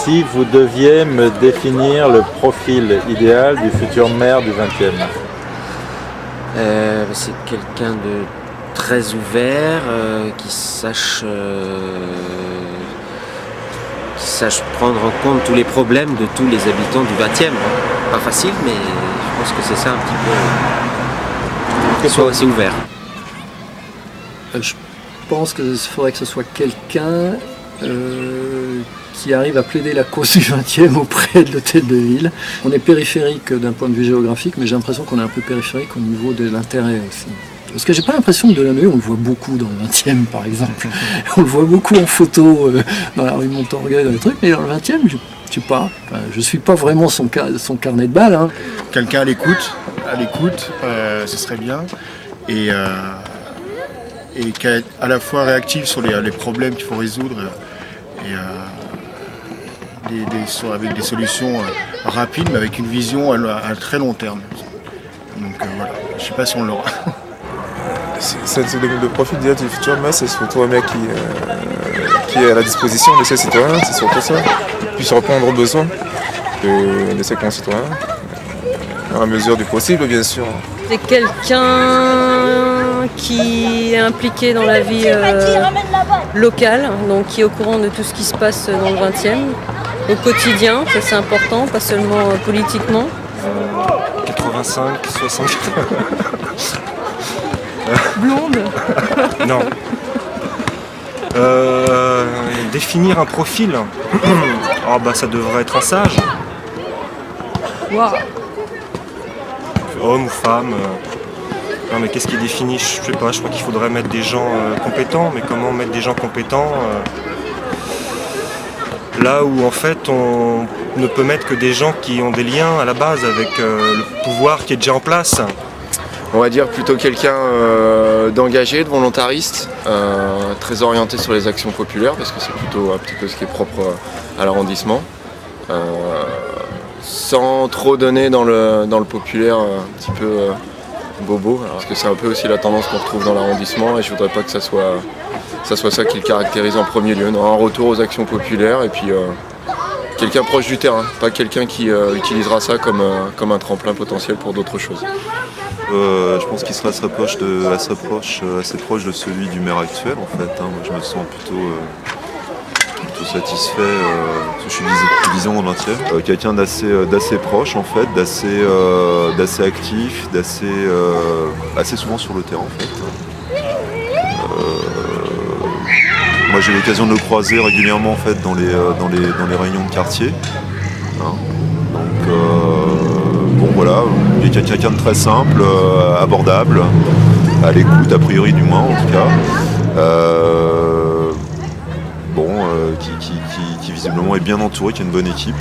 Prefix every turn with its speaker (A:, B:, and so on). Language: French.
A: si vous deviez me définir le profil idéal du futur maire du 20e.
B: C'est quelqu'un de très ouvert, qui sache prendre en compte tous les problèmes de tous les habitants du 20e. Pas facile, mais je pense que c'est ça un petit peu. Qu'il soit assez ouvert.
C: Je pense qu'il faudrait que ce soit quelqu'un qui arrive à plaider la cause du 20e auprès de l'hôtel de ville. On est périphérique d'un point de vue géographique, mais j'ai l'impression qu'on est un peu périphérique au niveau de l'intérêt aussi. Parce que j'ai pas l'impression que Delanoë, on le voit beaucoup dans le 20e par exemple. On le voit beaucoup en photo dans la rue Montorgueil, dans les trucs, mais dans le 20e, je suis pas vraiment son carnet de balles. Hein.
D: Quelqu'un à l'écoute, ce serait bien. Et qui est à la fois réactif sur les problèmes qu'il faut résoudre avec des solutions rapides, mais avec une vision à très long terme. Donc voilà, je ne sais pas si on l'aura.
E: Le profil du futur maire, c'est surtout un mec qui est à la disposition de ses citoyens, c'est surtout ça. Qui puisse répondre aux besoins de ses concitoyens, dans la mesure du possible, bien sûr.
F: C'est quelqu'un qui est impliqué dans la vie locale, donc qui est au courant de tout ce qui se passe dans le 20e, au quotidien, ça c'est important, pas seulement politiquement.
G: 85, 60.
F: Blonde.
G: Non. Définir un profil. Ça devrait être un sage.
F: Wow.
G: Homme ou femme. Non mais qu'est-ce qui définit? Je sais pas, je crois qu'il faudrait mettre des gens compétents, mais comment mettre des gens compétents là où en fait on ne peut mettre que des gens qui ont des liens à la base avec le pouvoir qui est déjà en place.
H: On va dire plutôt quelqu'un d'engagé, de volontariste, très orienté sur les actions populaires, parce que c'est plutôt un petit peu ce qui est propre à l'arrondissement. Sans trop donner dans le populaire un petit peu bobo, parce que c'est un peu aussi la tendance qu'on retrouve dans l'arrondissement, et je voudrais pas que ça soit ça qui le caractérise en premier lieu. Non, un retour aux actions populaires, et puis quelqu'un proche du terrain, pas quelqu'un qui utilisera ça comme un tremplin potentiel pour d'autres choses.
I: Je pense qu'il sera assez proche de celui du maire actuel en fait. Moi je me sens plutôt satisfait, parce que je suis division dans le 20e. Quelqu'un d'assez proche en fait, d'assez actif, assez souvent sur le terrain en fait. Moi j'ai l'occasion de le croiser régulièrement en fait dans les réunions de quartier. Donc bon voilà, il y a quelqu'un de très simple, abordable, à l'écoute a priori du moins en tout cas. Qui visiblement est bien entouré, qui a une bonne équipe.